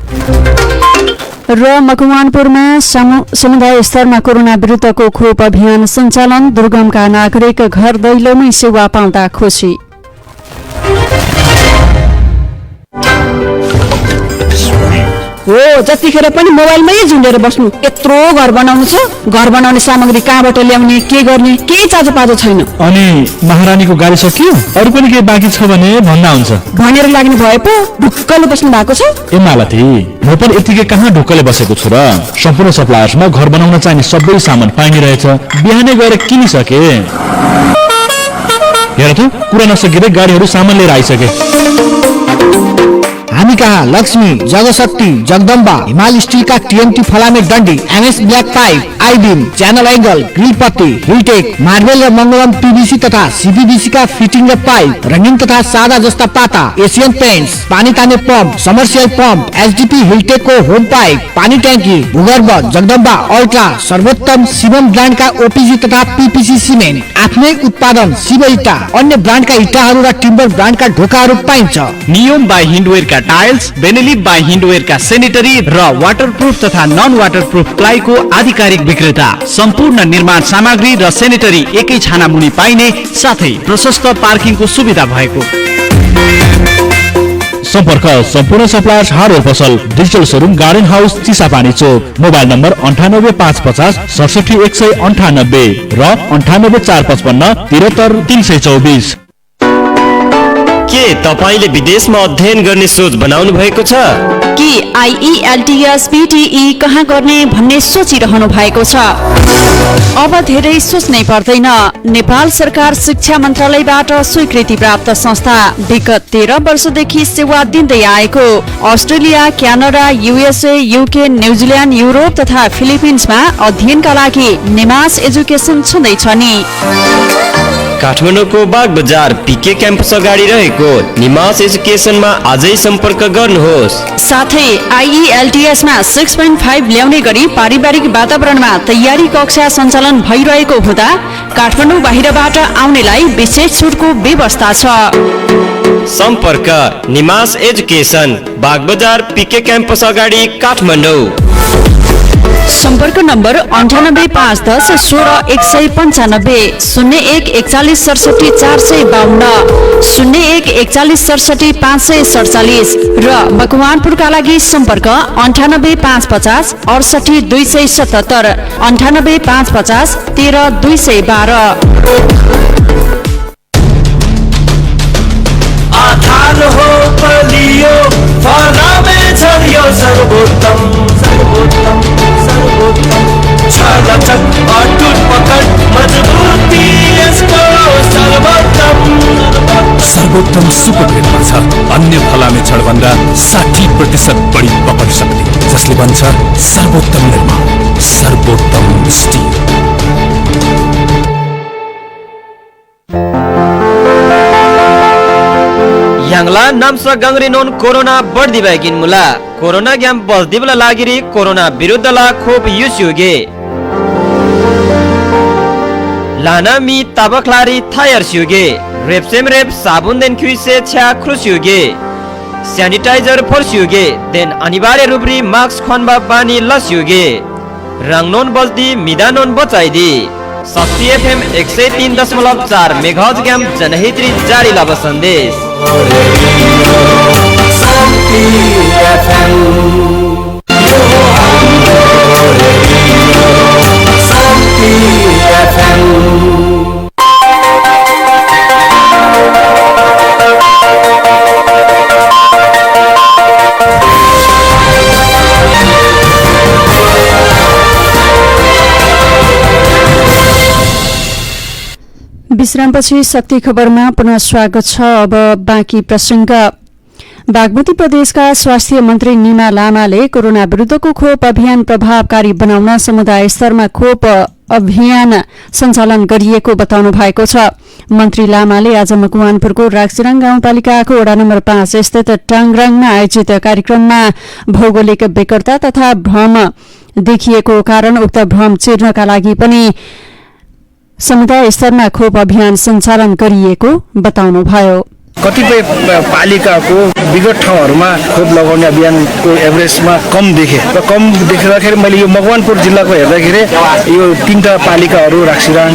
र मकवानपुरमा समुदाय स्तरमा कोरोना विरूद्धको खोप अभियान सञ्चालन। दुर्गमका नागरिक घर दैलोमै सेवा पाउँदा खुशी। हो जतिखेर पनि मोबाइलमै झुन्डेर बस्नु। यत्रो घर बनाउनु छ, घर बनाउने सामग्री कहाँबाट ल्याउने, के गर्ने, केही चाँजो पाजो छैन। अनि महारानीको गाडी सकियो? अरु पनि केही बाँकी छ भने भन्दा हुन्छ भनेर लाग्नु भए पो ढुक्कले बस्नु भएको छ। ए मालती, म पनि यतिकै कहाँ ढुक्कले बसेको छु र। सम्पूर्ण सप्लायर्समा घर बनाउन चाहिने सबै सामान पाइने रहेछ। बिहानै गएर किनिसके। हेर त, कुरा नसकिँदै गाडीहरू सामान लिएर आइसके। हामी कहाँ लक्ष्मी, जगशक्ति, जगदम्बा, हिमाल स्टिलका टीएमटी फलामे डन्डी, MS black pipe, I beam, channel angle, grill पत्ती, हिलटेक, मार्बल र मंगलम पीवीसी तथा सीपीवीसी का फिटिंग र पाइप, रंगीन तथा सादा जस्ता पाता, एशियन पेंट्स, पानी ताने pump, submersible pump, HDP Hilltake को होम पाइप, पानी टैंकी, भूगर्भ, जगदम्बा अल्ट्रा, सर्वोत्तम शिवम ब्रांड का ओपीसी तथा पीपीसी सीमेंट, आफ्नै उत्पादन शिव इटा, अन्य ब्रांड का इटाहरू र टिम्बर ब्रांड का ढोकाहरू पाइन्छ। नियम बाई हिन्डवेयर का टाइल्स, बेनेलिप बाई हिन्डवेयर का सेनेटरी र वाटरप्रूफ तथा नन वाटरप्रूफ प्लाई को आधिकारिक विक्रेता। सम्पूर्ण निर्माण सामग्री र सेनेटरी एकै छाना मुनि पाइने साथै प्रशस्त पार्किङको सुविधा भएको। सम्पर्क सम्पूर्ण सप्लायर्स हार्डवेयर पसल, digital showroom, garden house, Chisapani Chowk. Mobile number 9855 67 198 र 98 455 73 324। के तपाईले विदेशमा अध्ययन गर्ने सोच बनाउनु भएको छ? कि आईईएलटीएस पीटीई कहाँ गर्ने भन्ने सोचिरहनु भएको छ? अब धेरै सोच्नै पर्दैन। नेपाल सरकार शिक्षा मन्त्रालयबाट स्वीकृति प्राप्त संस्था, विगत 13 वर्षदेखि सेवा दिँदै आएको। Australia, Canada, USA, UK, New Zealand, Europe तथा फिलिपिन्समा अध्ययनका लागि निमास एजुकेसन छँदैछ नि। काठमाडौँको बाग बजार पीके क्याम्पस अगाडि रहेको निमास एजुकेसनमा आजै सम्पर्क गर्नुहोस्। साथै आईईएलटीएस मा 6.5 ल्याउने गरी पारिवारिक वातावरणमा तयारी कक्षा सञ्चालन भइरहेको हुँदा काठमाडौँ बाहिरबाट आउनेलाई विशेष छुटको व्यवस्था छ। सम्पर्क निमास एजुकेसन, बाग बजार पीके क्याम्पस अगाडि काठमाडौँ। सम्पर्क नम्बर 9851 16 195 01 41 67 452 01 41 67 547 र मकवानपुरका लागि सम्पर्क 98550 68 277 98550 13 212। आधार हो बलियो फलामे छरियो सर्वोत्तम सर्वोत्तम सर्वोत्तम छलचक अटुट पकड मजबुती यसको सर्वोत्तम सर्वोत्तम सुपरग्रेडमा छ अन्य फलामे छडभन्दा 60% बढी पकड शक्ति, जसले भन्छ सर्वोत्तम निर्माण, सर्वोत्तम स्टिल। याङला मुला नाम्स गंगरी नोन कोरोना बढ्दी भएकिन मुला कोरोना ग्याम बस्दी बेला लागिरी कोरोना विरुद्धला खोप युस युगे लाना मी ताबखलारी थायर स्युगे रेपसेम रेप साबुन देन खुइसे छ्या खुस युगे सैनिटाइजर फोर्स युगे देन अनिवार्य रूपरी मास्क खनबा पानी लस युगे रंगनोन बस्दी मिदानोन बचाइदी शक्ति एफएम 103.4 मेगाहर्ज ग्याम जनहितरी जारी लाभ सन्देश विश्रामपछि शक्ति खबरमा पुनः स्वागत छ। अब बाँकी प्रसंग। बागमती प्रदेशका स्वास्थ्य मन्त्री निमा लामाले कोरोना विरुद्धको खोप अभियान प्रभावकारी बनाउन समुदाय स्तरमा खोप अभियान सञ्चालन गरिएको बताउनु भएको छ। मन्त्री लामाले आज मकवानपुरको राक्सिराङ गाउँपालिकाको वडा नम्बर 5 स्थित टाङराङमा आयोजित कार्यक्रममा भौगोलिक बेकरता तथा भ्रम देखिएको कारण उक्त भ्रम चिर्नका लागि पनि समुदाय स्तरमा खोप अभियान सञ्चालन गरिएको बताउनुभयो। कतिपय पालिकाको विगत ठाउँहरूमा खोप लगाउने अभियानको एभरेजमा कम देखेँ र कम देख्दाखेरि मैले यो मकवानपुर जिल्लाको हेर्दाखेरि यो 3टा पालिकाहरू राक्सिराङ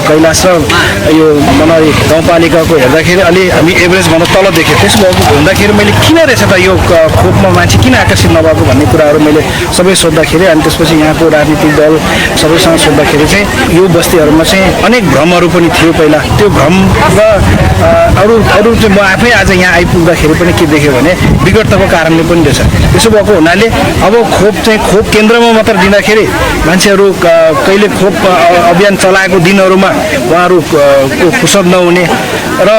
कैलाश र यो मनरी गाउँपालिकाको हेर्दाखेरि अलि हामी एभरेजभन्दा तल देखेँ। त्यसो हुँदाखेरि मैले किन रहेछ त यो खोपमा मान्छे किन आकर्षित नभएको भन्ने कुराहरू मैले सबै सोद्धाखेरि अनि त्यसपछि यहाँको राजनीतिक दल सबैसँग सोद्धाखेरि चाहिँ यो बस्तीहरूमा चाहिँ अनेक भ्रमहरू पनि थियो। पहिला त्यो भ्रम र अरू म आफै आज यहाँ आइपुग्दाखेरि पनि के देखेँ भने विगतको कारणले पनि रहेछ। त्यसो भएको हुनाले अब खोप चाहिँ खोप केन्द्रमा मात्र दिँदाखेरि मान्छेहरू कहिले खोप अभियान चलाएको दिनहरूमा उहाँहरू फुर्सद नहुने र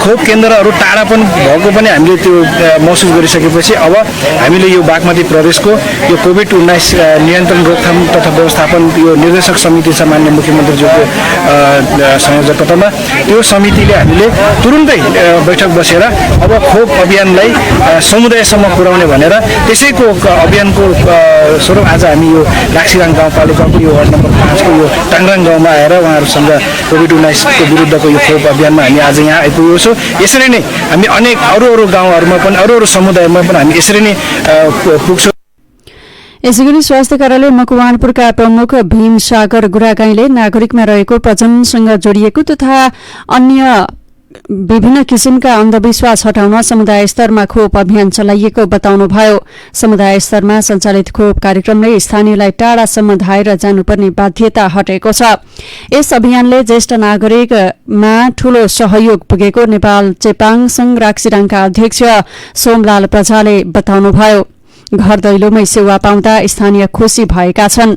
खोप केन्द्रहरू टाढा पनि भएको पनि हामीले त्यो महसुस गरिसकेपछि अब हामीले यो बागमती प्रदेशको यो कोभिड-19 नियन्त्रण रोकथाम तथा व्यवस्थापन यो निर्देशक समिति छ माननीय मुख्यमन्त्रीज्यूको संयोजकतामा त्यो समितिले हामीले तुरुन्तै बैठक बसेर अब खोप अभियानलाई समुदायसम्म पुर्याउने भनेर त्यसैको अभियानको स्वरूप आज हामी यो राक्सिराङ गाउँपालिकाको यो वार्ड नम्बर 5 को यो टाङराङ गाउँमा आएर उहाँहरूसँग कोभिड-19 को विरुद्धको यो खोप अभियानमा हामी आज यहाँ आइपुगेको छौँ। यसरी नै हामी अनेक अरू गाउँहरूमा पनि अरू समुदायमा पनि हामी यसरी नै पुग्छौँ। यसैगरी स्वास्थ्य कार्यालय मकवानपुरका प्रमुख भीम सागर गुरागाईले नागरिकमा रहेको प्रजननसँग जोडिएको तथा अन्य विभिन्न किसिमका अन्धविश्वास हटाउन समुदाय स्तरमा खोप अभियान चलाइएको बताउनुभयो। समुदाय स्तरमा सञ्चालित खोप कार्यक्रमले स्थानीयलाई टाढासम्म धाएर जानुपर्ने बाध्यता हटेको छ। यस अभियानले ज्येष्ठ नागरिकमा ठूलो सहयोग पुगेको नेपाल चेपाङ संघ राक्सिराङका अध्यक्ष सोमलाल प्रजाले बताउनुभयो। घर दैलोमै सेवा पाउँदा स्थानीय खुशी भएका छन्।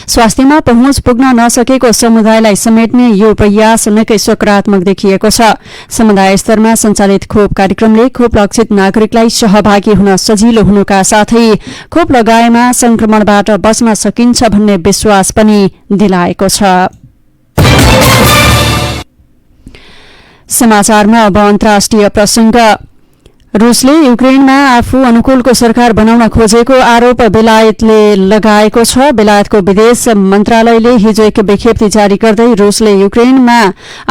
स्वास्थ्यमा पहुँच पुग्न नसकेको समुदायलाई समेट्ने यो प्रयास निकै सकारात्मक देखिएको छ। समुदाय स्तरमा सञ्चालित खोप कार्यक्रमले खोप लक्षित नागरिकलाई सहभागी हुन सजिलो हुनुका साथै खोप लगाएमा संक्रमणबाट बच्न सकिन्छ भन्ने विश्वास पनि दिलाएको छ। समाचारमा अब अन्तर्राष्ट्रिय प्रसंग। रूसले युक्रेनमा आफू अनुकूलको सरकार बनाउन खोजेको आरोप बेलायतले लगाएको छ। बेलायतको विदेश मन्त्रालयले हिजो एक विज्ञप्ति जारी गर्दै रूसले युक्रेनमा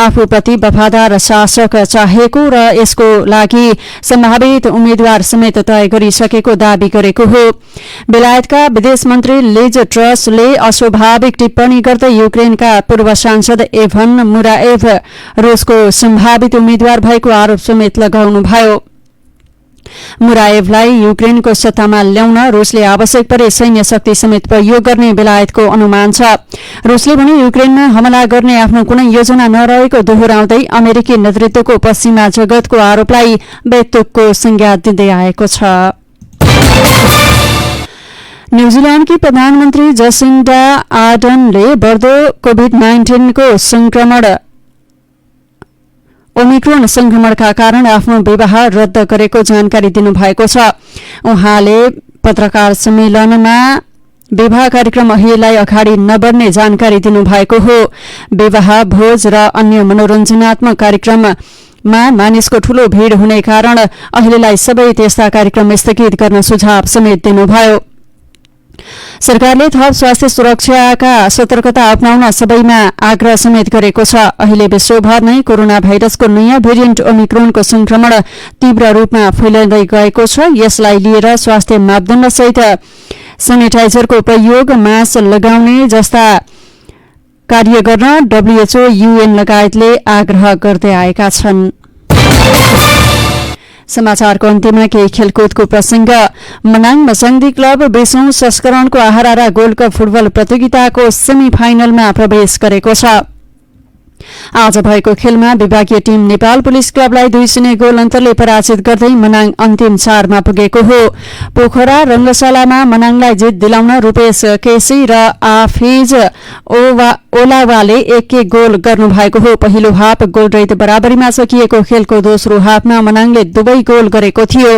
आफूप्रति वफादार शासक चाहेको र यसको लागि सम्भावित उम्मेद्वार समेत तय गरिसकेको दावी गरेको हो। बेलायतका विदेश मन्त्री लिज ट्रसले अस्वाभाविक टिप्पणी गर्दै युक्रेनका पूर्व सांसद एभन मुराएभ रूसको सम्भावित उम्मेद्वार भएको आरोप समेत लगाउनुभयो। मुराएभलाई युक्रेनको सत्तामा ल्याउन रूसले आवश्यक परे सैन्य शक्ति समेत प्रयोग गर्ने बेलायतको अनुमान छ। रूसले भने युक्रेनमा हमला गर्ने आफ्नो कुनै योजना नरहेको दोहोर्याउँदै अमेरिकी नेतृत्वको पश्चिमा जगतको आरोपलाई बेतुकको संज्ञा दिँदै आएको छ। न्यूजील्याण्डकी प्रधानमन्त्री जसिन्डा आर्डनले बढ्दो कोभिड-19 को संक्रमण ओमिक्रोन संक्रमणका कारण आफ्नो विवाह रद्द गरेको जानकारी दिनुभएको छ। उहाँले पत्रकार सम्मेलनमा विवाह कार्यक्रम अहिलेलाई अगाडि नबढ्ने जानकारी दिनुभएको हो। विवाह भोज र अन्य मनोरञ्जनात्मक कार्यक्रम मानिसको ठूलो भीड़ हुने कारण अहिलेलाई सबै त्यस्ता कार्यक्रम स्थगित गर्न सुझाव समेत दिनुभयो। सरकारले थप स्वास्थ्य सुरक्षाका सतर्कता अपनाउन सबैमा आग्रह समेत गरेको छ। अहिले विश्वभर नै कोरोना भाइरसको नयाँ भेरिएन्ट ओमिक्रोनको संक्रमण तीव्र रूपमा फैलिँदै गएको छ। यसलाई लिएर स्वास्थ्य मापदण्डसहित सेनिटाइजरको प्रयोग, मास्क लगाउने जस्ता कार्य गर्न WHO, UN लगायतले आग्रह गर्दै आएका छन्। समाचारको अन्त्यमा केही खेलकुदको प्रसंग। मनाङ मसङ्दी क्लब 20औं संस्करणको आहारा गोल्ड कप फुटबल प्रतियोगिताको सेमी फाइनलमा प्रवेश गरेको छ। आज भएको खेलमा विभागीय टीम नेपाल पुलिस क्लबलाई 2-0 गोल अन्तरले पराजित गर्दै मनाङ अन्तिम 4 मा पुगेको हो। पोखरा रंगशालामा मनाङलाई जित दिलाउन रूपेश केसी र आफिज ओलावाले 1-1 गोल गर्नु भएको हो। पहिलो हाफ गोलरहित बराबरीमा सकिएको खेलको दोस्रो हाफमा मनाङले दुवै गोल गरेको थियो।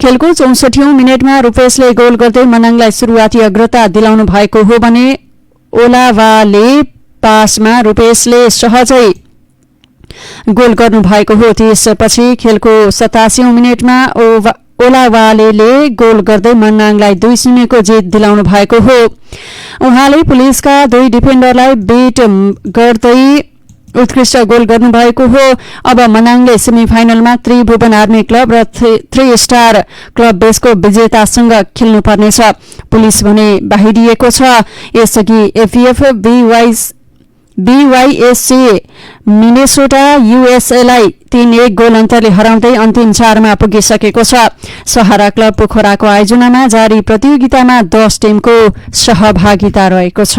खेलको 64औं मिनेटमा रूपेशले गोल गर्दै मनाङलाई सुरुवाती अग्रता दिलाउनु भएको हो भने ओलावाले पासमा रूपेशले सहजै गोल गर्नु भएको हो। त्यसपछि खेलको 87औं मिनेटमा ओलावाले गोल गर्दै मनाङलाई 2-0 को जित दिलाउनु भएको हो। उहाँले पुलिसका 2 डिफेन्डरलाई बीट गर्दै उत्कृष्ट गोल गर्नु भएको हो। अब मनाङले सेमी फाइनलमा त्रिभुवन आर्मी क्लब र 3 स्टार क्लब बेसको विजेतासँग खेल्नुपर्नेछ। पुलिस भने बाहिरिएको छ। यसअघि एफएफ BYSC मिनेसोटा USA लाई 3-1 गोल अन्तरले हराउँदै अन्तिम 4 मा पुगिसकेको छ। सहारा क्लब पोखराको आयोजनामा जारी प्रतियोगितामा 10 टिमको सहभागिता रहेको छ।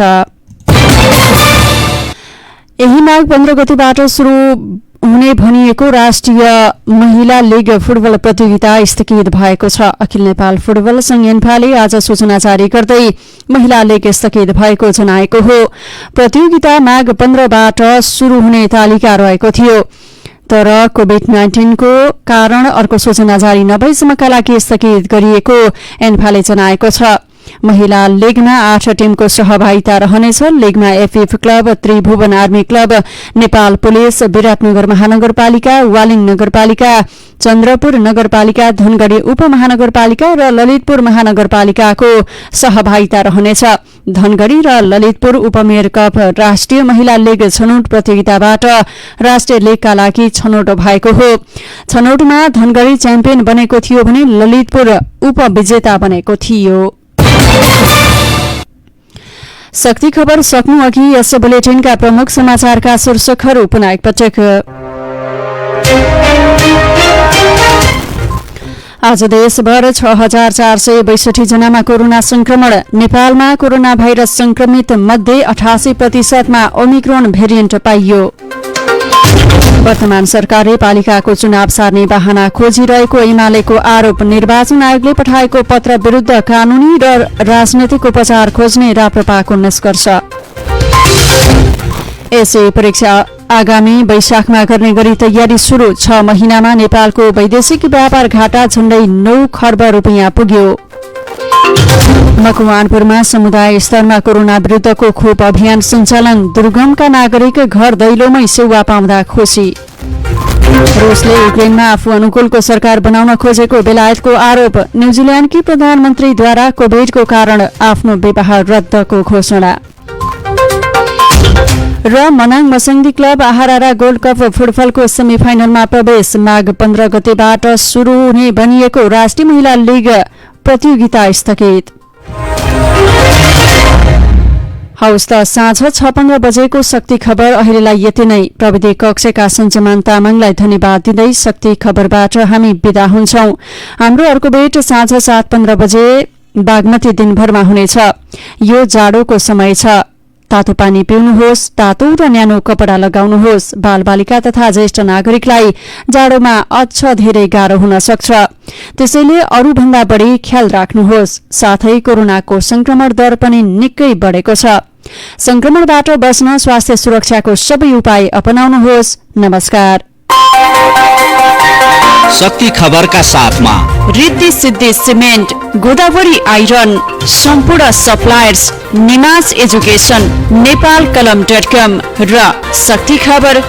यही माघ 15 गतेबाट शुरू हुने भनिएको राष्ट्रिय महिला लीग फुटबल प्रतियोगिता स्थगित भएको छ। अखिल नेपाल फुटबल संघ एन्फाले आज सूचना जारी गर्दै महिला लीग स्थगित भएको जनाएको हो। प्रतियोगिता माघ 15बाट शुरू हुने तालिका रहेको थियो, तर कोभिड-19 को कारण अर्को सूचना जारी नभएसम्मका लागि स्थगित गरिएको एन्फाले जनाएको छ। महिला लीगमा 8 टिमको सहभागिता रहनेछ। लीगमा FF club, Tribhuvan army club, Nepal police, Biratnagar महानगरपालिका, वालिङ नगरपालिका, चन्द्रपुर नगरपालिका, धनगढ़ी उपमहानगरपालिका र ललितपुर महानगरपालिकाको सहभागिता रहनेछ। धनगढ़ी र ललितपुर उपमेयर कप राष्ट्रिय महिला लीग छनौट प्रतियोगिताबाट राष्ट्रिय लीगका लागि छनौट भएको हो। छनौटमा धनगढ़ी च्याम्पियन बनेको थियो भने ललितपुर उपविजेता बनेको थियो। शक्ति खबर सक्नु अघि यस बुलेटिनका प्रमुख समाचारका शीर्षकहरू पुनः एकपटक। आज देशभर 6462 जनामा कोरोना संक्रमण। नेपालमा कोरोना भाइरस संक्रमित मध्ये 88% मा ओमिक्रोन भेरिएन्ट पाइयो। वर्तमान सरकारले पालिकाको चुनाव सार्ने बहाना खोजिरहेको एमालेको आरोप। निर्वाचन आयोगले पठाएको पत्र विरुद्ध कानूनी र राजनैतिक उपचार खोज्ने राप्रपाको निष्कर्ष। एसए परीक्षा आगामी वैशाखमा गर्ने गरी तयारी शुरू। 6 महिनामा नेपालको वैदेशिक व्यापार घाटा झण्डै 9 खर्ब रुपियाँ पुग्यो। मकवानपुरमा समुदाय स्तरमा कोरोना विरुद्धको खोप अभियान सञ्चालन। दुर्गमका नागरिक घर दैलोमै सेवा पाउँदा खुशी। रुसले युक्रेनमा आफू अनुकूलको सरकार बनाउन खोजेको बेलायतको आरोप। न्यूजील्याण्डकी प्रधानमन्त्रीद्वारा कोभिडको कारण आफ्नो विवाह रद्दको घोषणा। र मनाङ मसङ्दी क्लब आहारा गोल्ड कप फुटबलको सेमी फाइनलमा प्रवेश। माघ 15 गतेबाट शुरू हुने भनिएको राष्ट्रिय महिला लीग प्रतियोगिता स्थगित। हौस् त साँझ 6:15 बजेको शक्ति खबर अहिलेलाई यति नै। प्रविधि कक्षका सञ्चमान तामाङलाई धन्यवाद दिँदै शक्ति खबरबाट हामी बिदा हुन्छौं। हाम्रो अर्को भेट साँझ 7:15 बजे बागमती दिनभरमा हुनेछ। यो जाडोको समय छ, तातो पानी पिउनुहोस्, तातो र न्यानो कपडा लगाउनुहोस्। बालबालिका तथा ज्येष्ठ नागरिकलाई जाडोमा अझ धेरै गाह्रो हुन सक्छ, त्यसैले अरूभन्दा बढी ख्याल राख्नुहोस्। साथै कोरोनाको संक्रमण दर पनि निकै बढेको छ। संक्रमणबाट बच्न स्वास्थ्य सुरक्षाको सबै उपाय अपनाउनुहोस्। नमस्कार। शक्ति खबरका साथमा रिद्धि सिद्धि सिमेन्ट, गोदावरी आइरन, सम्पूर्ण सप्लायर्स, निमास एजुकेसन, नेपाल कलम.com र शक्ति खबर।